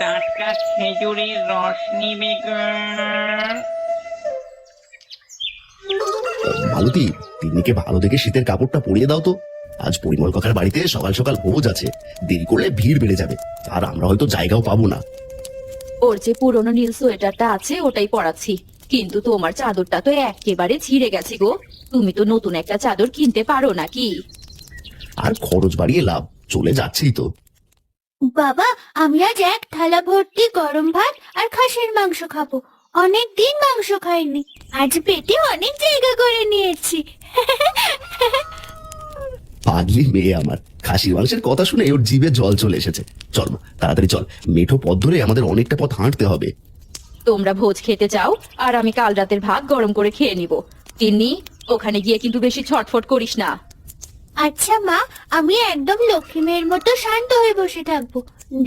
টাটকা খেজুরের রস নিবে গো। মালতী, তিন্নিকে ভালো দেখে শীতের কাপড়টা পরিয়ে দাও তো। আজ পরিমল কাকার বাড়িতে সকাল সকাল ভোজ আছে, দেরি করলে ভিড় বেড়ে যাবে, আর আমরা হয়তো জায়গাও পাবো না। ওর যে পুরনো নীল সোয়েটারটা আছে ওটাই পরাচ্ছি, কিন্তু তোমার চাদরটা তো একেবারে ছিঁড়ে গেছে গো। তুমি তো নতুন একটা চাদর কিনতে পারো নাকি? আর খরচ বাড়িয়ে লাভ, চলে যাচ্ছেই তো। বাবা, আমি আজ এক থালা ভর্তি গরম ভাত আর খাসির মাংস খাবো। অনেক দিন মাংস খাইনি, আজ পেটে অনেক জায়গা করে নিয়েছি। পাগলি মেয়ে আমার, খাসির মাংসের কথা শুনে ওর জিভে জল চলে এসেছে। চল মা, তাড়াতাড়ি চল, মেঠো পথ ধরে আমাদের অনেকটা পথ হাঁটতে হবে। তোমরা ভোজ খেতে যাও, আর আমি কাল রাতের ভাত গরম করে খেয়ে নিব। তিন্নি, ওখানে গিয়ে কিন্তু বেশি ছটফট করিস না। আচ্ছা মা, আমি একদম লক্ষ্মী মেয়ের মতো শান্ত হয়ে বসে থাকবো।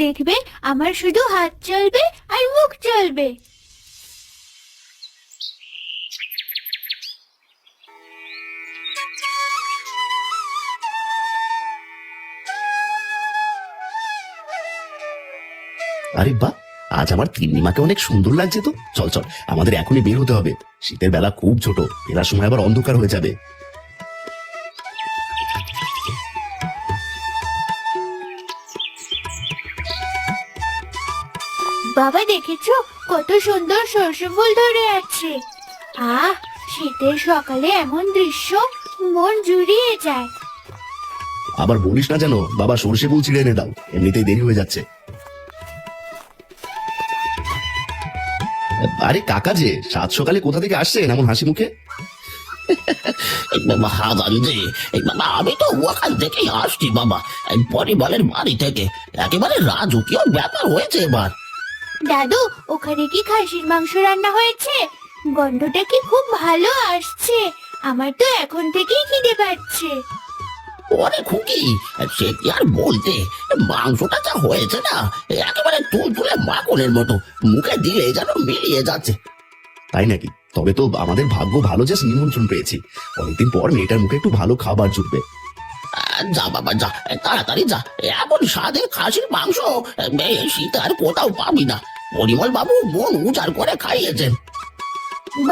দেখবে আমার শুধু হাত চলবে আর মুখ চলবে। আরে বাহ, আজ আমার তিন্নিমাকে অনেক সুন্দর লাগছে তো। চল চল, আমাদের এখনই বের হতে হবে, শীতের বেলা খুব ছোট, ফেরার সময় আবার অন্ধকার হয়ে যাবে। বাবা, দেখেছো কত সুন্দর সর্ষে ফুল ধরে আছে? আহ, শীতের সকালে এমন দৃশ্য মন জুড়িয়ে যায়। আবার বলিস না যেন বাবা সরষে ফুল ছিঁড়ে এনে দাও, এমনিতেই দেরি হয়ে যাচ্ছে। আরে কাকা যে সাত সকালে কোথা থেকে আসছেন এমন হাসি মুখে? বাবা হাজান যে, বাবা আমি তো ওখান থেকেই আসছি বাবা, এই পরিবারের বাড়ি থেকে। একেবারে রাজকীয় ব্যাপার হয়েছে এবার। দাদু, ওখানে কি খাসির মাংস রান্না হয়েছে? গন্ধটা কি খুব ভালো আসছে। আমার তো এখন থেকেই খিদে পাচ্ছে। ওরে খুকি, সে কি আর বলতে, মাংসটা যা হয়েছে না, একেবারে তুলতুলে মাখনের মতো, মুখে দিলে যেন মিলিয়ে যাচ্ছে। তাই নাকি? তবে তো আমাদের ভাগ্য ভালো যে নিমন্ত্রণ পেয়েছি, অনেকদিন পর মেয়েটার মুখে একটু ভালো খাবার জুটবে। যা বাবা যা, তাড়াতাড়ি যা, এমন স্বাদে খাসির মাংস এই শীতে আর কোথাও পাবি না। পরিমল বাবু মন উজাড় করে খাইয়েছেন।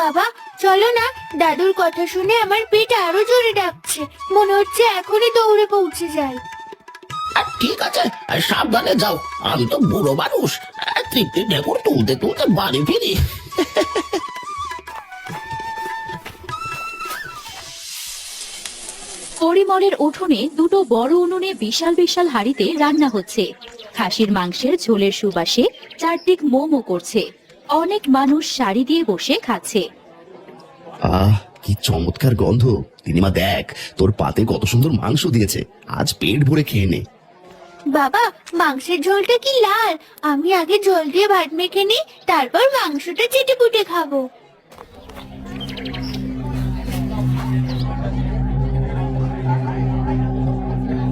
বাবা, চলো না, দাদুর কথা শুনে আমার পেট আরো জোরে ডাকছে। মনে হচ্ছে এখনই দৌড়ে পৌঁছে যাই। আর ঠিক আছে, আর সাবধানে যাও, আমি তো বুড়ো মানুষ, তৃপ্তি ঢেকুর তুলতে তুলতে বাড়ি ফিরি। পরিমলের উঠোনে দুটো বড় উনুনে বিশাল বিশাল হাঁড়িতে রান্না হচ্ছে। খাসির মাংসের ঝোলের সুবাসে চারদিক মোমো করছে। অনেক মানুষ সারি দিয়ে বসে খাচ্ছে। আহ, কি চমৎকার গন্ধ! তিনিমা দেখ, তোর পাতে কত সুন্দর মাংস দিয়েছে, আজ পেট ভরে খেয়ে নে। বাবা, মাংসের ঝোলটা কি লাল! আমি আগে জল দিয়ে ভাত মেখে নিই, তারপর মাংসটা চেটে পুটে খাবো।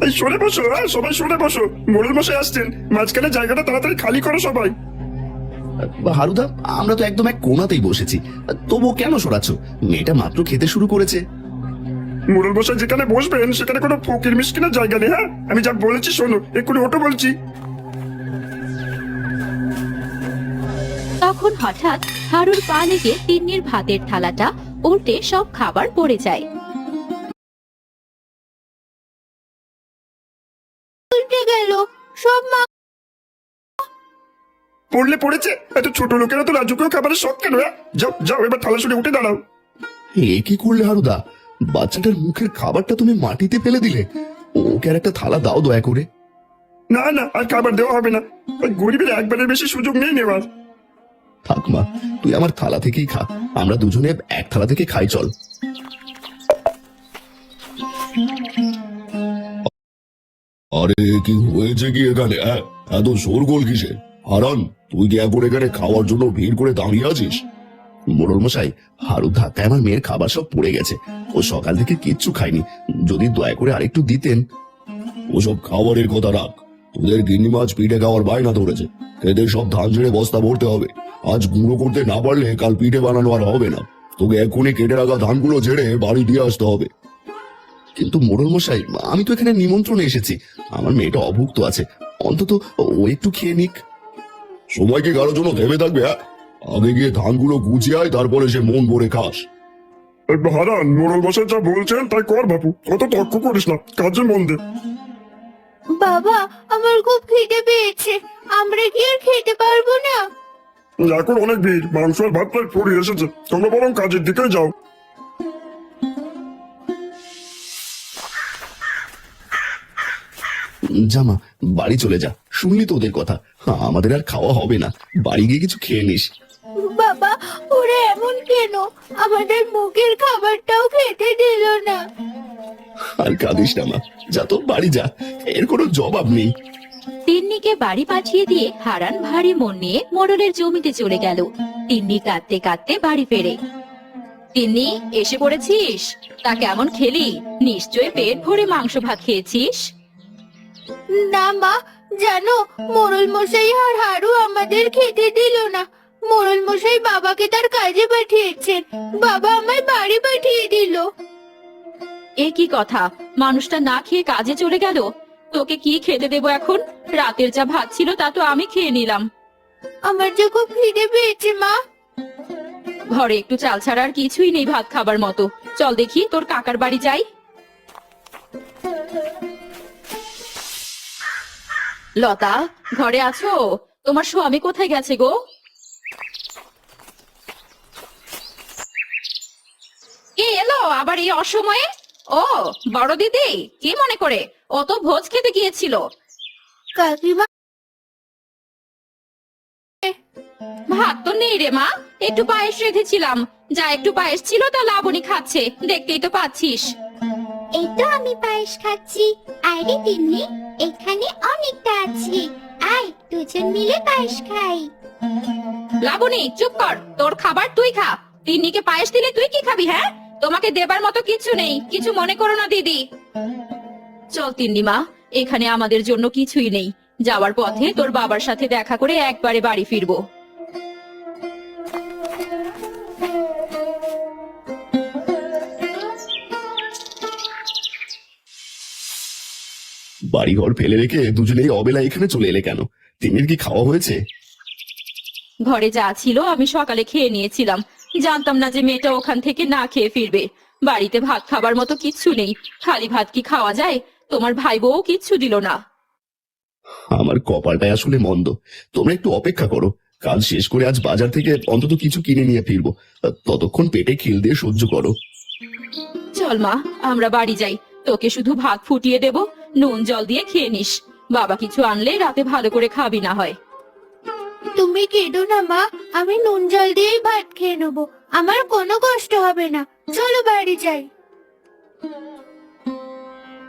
এই সরে বসো, সবাই সরে বসো, মোড়ল মশাই আসছেন, মাঝখানে জায়গাটা তাড়াতাড়ি খালি করো সবাই। হারুদা, আমরা তো একদম এক কোণাতেই বসেছি, তবুও কেন সরাচ্ছ? মেয়েটা মাত্র খেতে শুরু করেছে। মোড়ল মশাই যেখানে বসবেন সেখানে কোনো ফকির মিসকিনের জায়গা নেই। হ্যাঁ, আমি যা বলেছি শোনো, এক্ষুনি ওটো বলছি। তখন হঠাৎ হারুর পা লেগে তিন্নির ভাতের থালাটা উল্টে সব খাবার পড়ে যায়। উল্টে গেল সব। পড়লে পড়েছে, এত ছোট লোকেরা তো রাজকীয় খাবারের শখ কেন? হ্যাঁ, যাও যাও, এবার থালা সরে উঠে দাঁড়াও। এ কি করলে হারুদা? বাচ্চাটার মুখের খাবারটা তুমি মাটিতে ফেলে দিলে। ওকে আর একটা থালা দাও দয়া করে। না না, আর খাবার দেওয়া হবে না, ওই গরিবের একবারের বেশি সুযোগ নেই নেওয়ার। থাক মা, তুই আমার থালা থেকেই খা, আমরা দুজনে এক থালা থেকে খাই, চল। আরে কি হয়েছে কি এখানে? এত শোরগোল কিসে? হারান, তুই কি এখন এখানে খাওয়ার জন্য ভিড় করে দাঁড়িয়ে আছিস? মোড়ল মশাই, হারুর ধাক্কায় আমার মেয়ের খাবার সব পড়ে গেছে, ও সকাল থেকে কিচ্ছু খায়নি, যদি দয়া করে আরেকটু দিতেন। ওসব খাবারের কথা রাখ, তোদের গিন্নি মাছ পিঠে খাওয়ার বায়না ধরেছে, এদের সব ধান ঝেড়ে বস্তা ভরতে হবে। আজ গুঁড়ো করতে না পারলে কাল পিঠে বানানো আর হবে না। তোকে এক্ষুনি কেটে রাখা ধানগুলো ঝেড়ে বাড়ি দিয়ে আসতে হবে। কিন্তু মোড়ল মশাই, আমি তো এখানে নিমন্ত্রণে এসেছি, আমার মেয়েটা অভুক্ত আছে, অন্তত ও একটু খেয়ে নিক। সময় কি কারোর জন্য থেমে থাকবে? হ্যাঁ, আগে গিয়ে ধানগুলো গুছিয়ে আয়, তারপরে সে মন ভরে খাস। হারান, মোড়ল মশাই যা বলছেন তাই কর বাপু, অত তর্ক করিস না, কাজে মন দে। বাবা, আমার খুব খিদে পেয়েছে, আমরা কি আর খেতে পারবো না? এখন অনেক ভিড়, মাংস আর ভাত প্রায় পড়ে এসেছে, তোমরা বরং কাজের দিকে যাও। জামা, বাড়ি চলে যা, শুনলি তো ওদের কথা। আমাদের আর খাওয়া হবে না, বাড়ি গিয়ে কিছু খেয়ে নিস। বাবা, ওরা এমন কেন? আমাদের মুখের খাবারটাও খেতে দিল না। আর কাঁদিস না মা, যা তো বাড়ি যা, এর কোনো জবাব নেই। তিন্নিকে বাড়ি পাঠিয়ে দিয়ে হারান ভারী মন নিয়ে মোড়লের জমিতে চলে গেল। তিন্নি কাঁদতে কাঁদতে বাড়ি ফেরে। তিন্নি, এসে পড়েছিস? তা কেমন খেলি? নিশ্চয়ই পেট ভরে মাংস ভাত খেয়েছিস। না মা, জানো মোড়ল মশাই আর হারু আমাদের খেতে দিল না। মোড়ল মশাই বাবাকে তার কাজে পাঠিয়েছেন, বাবা আমায় বাড়ি পাঠিয়ে দিল। এ কি কথা, মানুষটা না খেয়ে কাজে চলে গেল? তোকে কি খেতে দেবো এখন? রাতের যা ভাত ছিল তা তো আমি খেয়ে নিলাম। আমার যে খুব খিদে পেয়েছে মা। ঘরে একটু চাল ছাড়া আর কিছুই নেই ভাত খাবার মতো। চল দেখি তোর কাকার বাড়ি যাই। লতা, ঘরে আছো? তোমার স্বামী কোথায় গেছে গো? কে এলো আবার এই অসময়ে? ও, বড় দিদি, কি মনে করে? ও তো ভোজ খেতে গিয়েছিল। কাকিমা, ভাত তো নেই রে মা, একটু পায়েস রেঁধেছিলাম, যা একটু পায়েস ছিল তা লাবণী খাচ্ছে, দেখতেই তো পাচ্ছিস। এই তো আমি পায়েস খাচ্ছি। আরে তিন্নি, এখানে অনেকটা আছে, আয় দুজন মিলে পায়েস খাই। লাবণী, চুপ কর, তোর খাবার তুই খা। তিন্নিকে পায়েস দিলে তুই কি খাবি? হ্যাঁ, তোমাকে দেবার মতো কিছু নেই, কিছু মনে করো না দিদি। চল তিন্নি মা, এখানে আমাদের জন্য কিছুই নেই। যাওয়ার পথে তোর বাবার সাথে দেখা করে একবারে বাড়ি ফিরবো। বাড়ি ঘর ফেলে রেখে দুজনেই অবেলা এখানে চলে এলে কেন? তিন্নির কি খাওয়া হয়েছে? ঘরে যা ছিল আমি সকালে খেয়ে নিয়েছিলাম, জানতাম না যে মেয়েটা ওখান থেকে না খেয়ে ফিরবে। বাড়িতে ভাত খাবার মতো কিচ্ছু নেই, খালি ভাত কি খাওয়া যায়? তোমার ভাই বউ কিচ্ছু দিল না। আমার কপালটাই আসলে মন্দ। তোমরা একটু অপেক্ষা করো, কাজ শেষ করে আজ বাজার থেকে অন্তত কিছু কিনে নিয়ে ফিরবো। ততক্ষণ পেটে খিল দিয়ে সহ্য করো। চল মা, আমরা বাড়ি যাই। তোকে শুধু ভাত ফুটিয়ে দেব, নুন জল দিয়ে খেয়ে নিস। বাবা কিছু আনলে রাতে ভালো করে খাবি না হয়। তুমি কেঁদো না মা, আমি নুন জল দিয়েই ভাত খেয়ে নেবো, আমার কোনো কষ্ট হবে না। চলো বাড়ি যাই।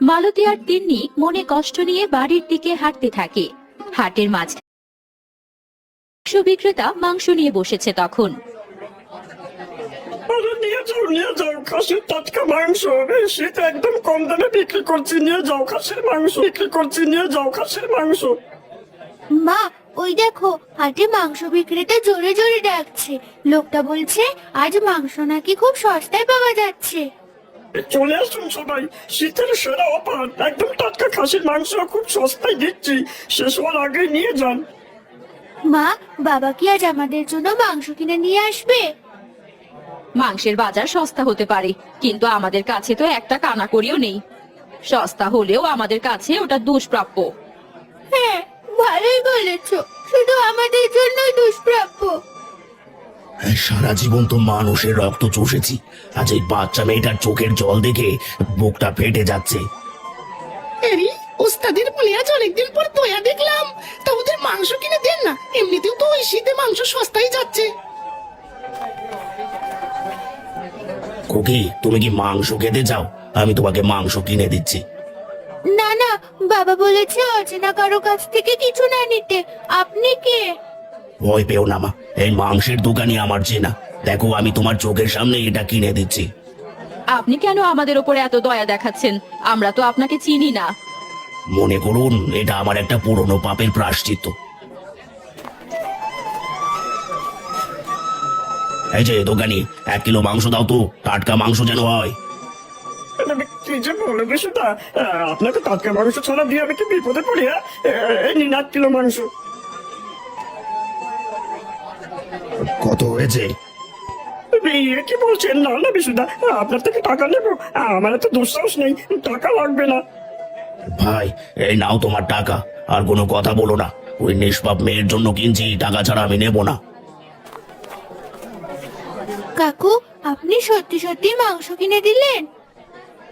মালতী আর তিন্নি মনে কষ্ট নিয়ে বাড়ির দিকে হাঁটতে থাকে। হাটের মাঝে মাংস বিক্রেতা মাংস নিয়ে বসেছে তখন। আরে নিয়ে যাও, খাসির টাটকা মাংস, শীতে একদম কম দামে বিক্রি করছি, নিয়ে যাও খাসির মাংস বিক্রি করছি, নিয়ে যাও খাসির মাংস। মা, ওই দেখো হাটে মাংস বিক্রেতা জোরে জোরে ডাকছে। লোকটা বলছে আজ মাংস নাকি খুব সস্তায় পাওয়া যাচ্ছে। চলে আসুন সবাই, শীতের সেরা অফার, একদম টাটকা খাসির মাংস খুব সস্তায় দিচ্ছি, শেষ হওয়ার আগে নিয়ে যান। মা, বাবা কি আজ আমাদের জন্য মাংস কিনে নিয়ে আসবে? মাংসের বাজার সস্তা হতে পারে, কিন্তু আমাদের কাছে তো একটা কানা করিও নেই। সস্তা হলেও আমাদের কাছে ওটা দুষ্প্রাপ্য। হ্যাঁ, ভালোই বলেছো, শুধু আমাদের জন্যই দুষ্প্রাপ্য। সারা জীবন তো মানুষের রক্ত চষেছি, আজ এই বাচ্চা মেয়েটার চোখের জল দেখে বুকটা ফেটে যাচ্ছে। এরি ওস্তাদের বলে আজ অনেকদিন পর দয়া দেখলাম, তা ওদের মাংস কিনে দেন না, এমনিতেও তো ওই শীতে মাংস সস্তায় যাচ্ছে। খুকি, তুমি কি মাংস খেতে চাও? আমি তোমাকে মাংস কিনে দিচ্ছি। না না, বাবা বলেছে অচেনা কারো কাছ থেকে কিছু না নিতে। আপনি কে? ভয় পেও না মা, এই মাংসের দোকানই আমার চেনা। দেখো, আমি তোমার চোখের সামনে এটা কিনে দিচ্ছি। আপনি কেন আমাদের উপরে এত দয়া দেখাচ্ছেন? আমরা তো আপনাকে চিনি না। মনে করুন এটা আমার একটা পুরনো পাপের প্রায়শ্চিত্ত। এই যে দোকানি, 1 কিলো মাংস দাও তো, টাটকা মাংস যেন হয়। কি যে বলবে সেটা, আপনাকে টাটকা মাংস ছাড়া দিয়ে আমি কি বিপদে পড়ি? এই নিন 1 কিলো মাংস। কত হয়েছে? কি বলছেন? না না বিশুদা, আপনার থেকে টাকা নেবো? আমার তো দুঃসাহস নেই, টাকা লাগবে না। ভাই, এই নাও তোমার টাকা। আর কোনো কথা বলো না। ওই নিষ্পাপ মেয়ের জন্য কিনছি, টাকা ছাড়া আমি নেব না। কাকু, আপনি সত্যি সত্যি মাংস কিনে দিলেন?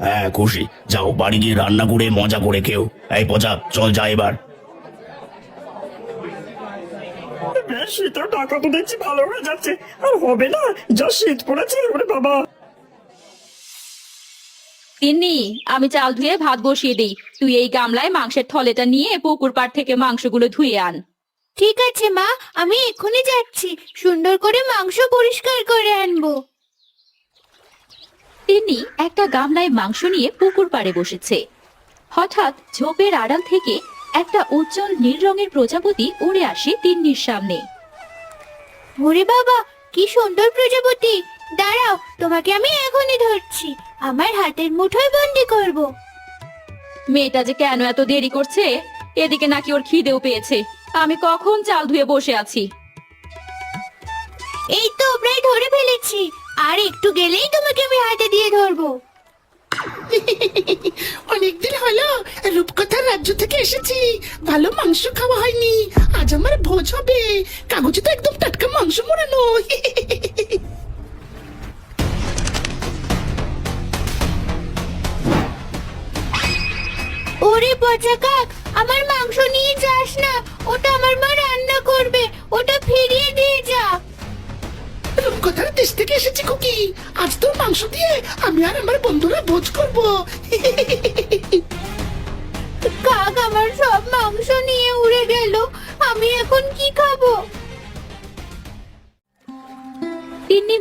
হ্যাঁ, খুশি। যাও বাড়ি গিয়ে রান্না করে মজা করে খেও। এই পচা, চল যা এবার। বেশ, শীতেও টাকা তো দেখছি ভালো হয়ে যাচ্ছে। আর হবে না, যা শীত পড়েছে ওরে বাবা। তিন্নি, আমি চাল ধুয়ে ভাত বসিয়ে দিই, তুই এই গামলায় মাংসের থলেটা নিয়ে পুকুর পাড় থেকে মাংসগুলো ধুয়ে আন। ঠিক আছে মা, আমি এক্ষুনি যাচ্ছি, সুন্দর করে মাংস পরিষ্কার করে আনবো। তিন্নি একটা গামলায় মাংস নিয়ে পুকুর পাড়ে বসেছে। হঠাৎ ঝোপের আড়াল থেকে একটা উজ্জ্বল নীল রঙের প্রজাপতি উড়ে আসে তিন্নির সামনে। ওরে বাবা, কি সুন্দর প্রজাপতি! দাঁড়াও, তোমাকে আমি এখনই ধরছি, আমার হাতের মুঠোয় বন্দি করব। মেয়েটা যে কেন এত দেরি করছে? এদিকে নাকি ওর খিদেও পেয়েছে। আমি কখন চাল ধুয়ে বসে আছি। এই তো প্রায় ধরে ফেলেছি, আর একটু গেলেই তোমাকে আমি হাতে দিয়ে ধরবো। অনেকদিন হলো রূপকথার রাজ্য থেকে এসেছি, ভালো মাংস খাওয়া হয়নি। আজ আমার ভোজ হবে। কাগজে তো একদম টাটকা মাংস মোড়ানো। ওরে পচা কাক, আমার মাংস নিয়ে যাস না, ওটা আমার মা রান্না করবে, ওটা ফিরিয়ে দিয়ে যা। রূপকথার দেশ থেকে এসেছি খুকি, আজ তোর মাংস দিয়ে আমি আর আমার বন্ধুরা ভোজ করবো। কাক আমার সব মাংস নিয়ে উড়ে গেল, আমি এখন কি খাবো? তিন্নি